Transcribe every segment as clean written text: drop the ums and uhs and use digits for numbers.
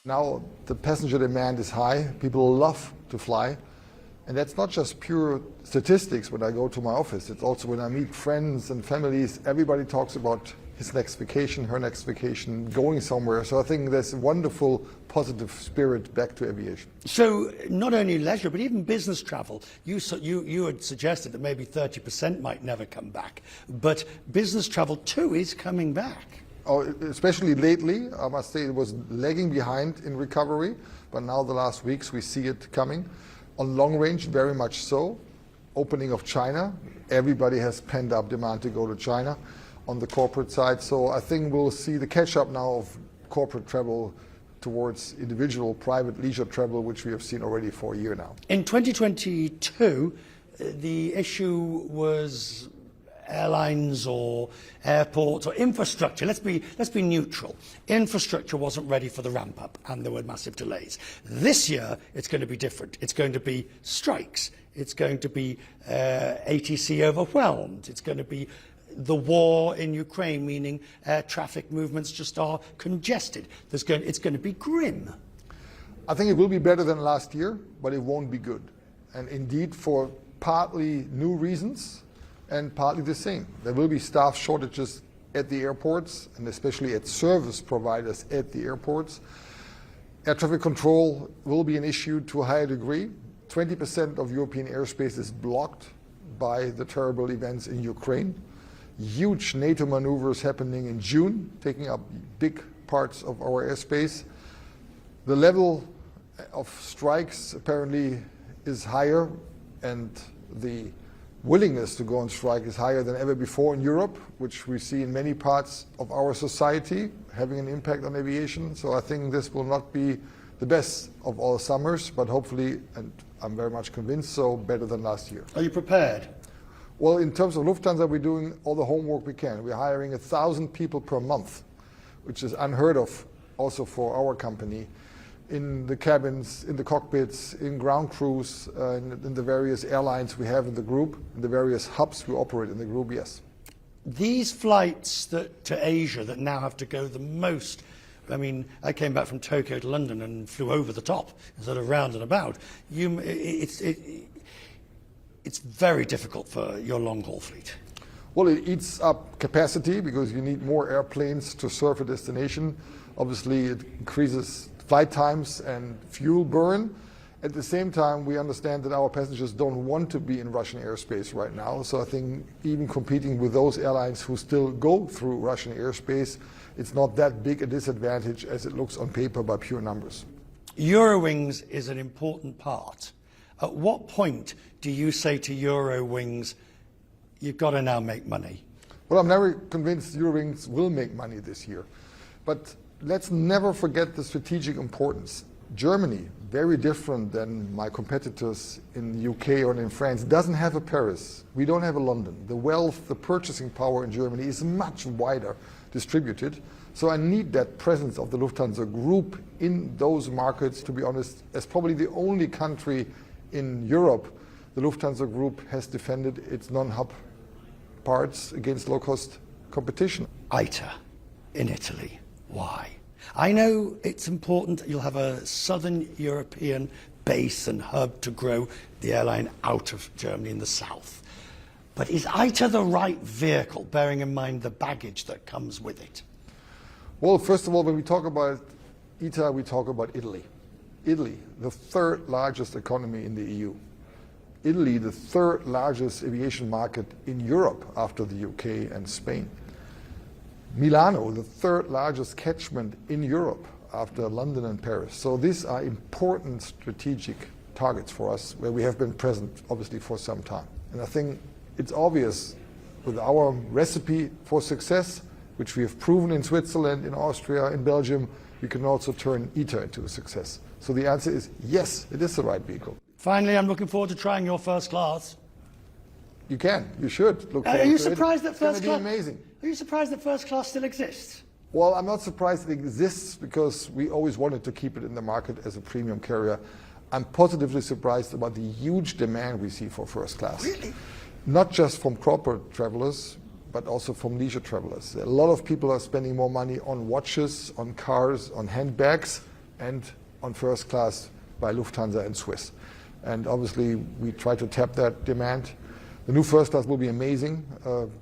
Now the passenger demand is high. People love to fly. And that's not just pure statistics when I go to my office. It's also when I meet friends and families. Everybody talks about his next vacation, her next vacation, going somewhere. So I think there's a wonderful, positive spirit back to aviation. So not only leisure, but even business travel. You had suggested that maybe 30% might never come back. But business travel too is coming back. Oh, especially lately, I must say it was lagging behind in recovery. But now the last weeks we see it coming. On long range, very much so. Opening of China, everybody has pent up demand to go to China on the corporate side. So I think we'll see the catch up now of corporate travel towards individual private leisure travel, which we have seen already for a year now. In 2022, the issue was airlines or airports or infrastructure. Let's be neutral. Infrastructure wasn't ready for the ramp up and there were massive delays. This year it's going to be different. It's going to be strikes. It's going to be ATC overwhelmed. It's going to be the war in Ukraine, meaning air traffic movements just are congested. It's going to be grim. I think it will be better than last year, but it won't be good. And indeed, for partly new reasons, and partly the same. There will be staff shortages at the airports, and especially at service providers at the airports. Air traffic control will be an issue to a higher degree. 20% of European airspace is blocked by the terrible events in Ukraine. Huge NATO maneuvers happening in June, taking up big parts of our airspace. The level of strikes apparently is higher, and the willingness to go on strike is higher than ever before in Europe, which we see in many parts of our society, having an impact on aviation. So I think this will not be the best of all summers, but hopefully, and I'm very much convinced so, better than last year. Are you prepared? Well, in terms of Lufthansa, we're doing all the homework we can. We're hiring 1,000 people per month, which is unheard of also for our company, in the cabins, in the cockpits, in ground crews, in the various airlines we have in the group, in the various hubs we operate in the group, yes. These flights to Asia that now have to go the most, I mean, I came back from Tokyo to London and flew over the top, sort of round and about. It's very difficult for your long-haul fleet. Well, it eats up capacity because you need more airplanes to serve a destination. Obviously, it increases flight times and fuel burn. At the same time, we understand that our passengers don't want to be in Russian airspace right now. So I think even competing with those airlines who still go through Russian airspace, it's not that big a disadvantage as it looks on paper by pure numbers. Eurowings is an important part. At what point do you say to Eurowings, you've got to now make money? Well, I'm never convinced Eurowings will make money this year. But let's never forget the strategic importance. Germany, very different than my competitors in the UK or in France, doesn't have a Paris. We don't have a London. The wealth, the purchasing power in Germany is much wider distributed. So I need that presence of the Lufthansa Group in those markets, to be honest, as probably the only country in Europe the Lufthansa Group has defended its non-hub parts against low-cost competition. ITA in Italy. Why? I know it's important that you'll have a southern European base and hub to grow the airline out of Germany in the south. But is ITA the right vehicle, bearing in mind the baggage that comes with it? Well, first of all, when we talk about ITA, we talk about Italy. Italy, the third largest economy in the EU. Italy, the third largest aviation market in Europe after the UK and Spain. Milano, the third largest catchment in Europe after London and Paris. So these are important strategic targets for us where we have been present, obviously, for some time. And I think it's obvious with our recipe for success, which we have proven in Switzerland, in Austria, in Belgium, we can also turn ITA into a success. So the answer is yes, it is the right vehicle. Finally, I'm looking forward to trying your first class. You can, you should look forward to it. Are you surprised that first class? It's going to be amazing. Are you surprised that first class still exists? Well, I'm not surprised it exists because we always wanted to keep it in the market as a premium carrier. I'm positively surprised about the huge demand we see for first class. Really? Not just from corporate travelers, but also from leisure travelers. A lot of people are spending more money on watches, on cars, on handbags, and on first class by Lufthansa and Swiss. And obviously, we try to tap that demand. The new first class will be amazing,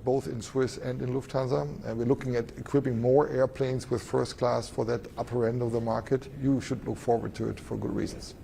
both in Swiss and in Lufthansa. And we're looking at equipping more airplanes with first class for that upper end of the market. You should look forward to it for good reasons.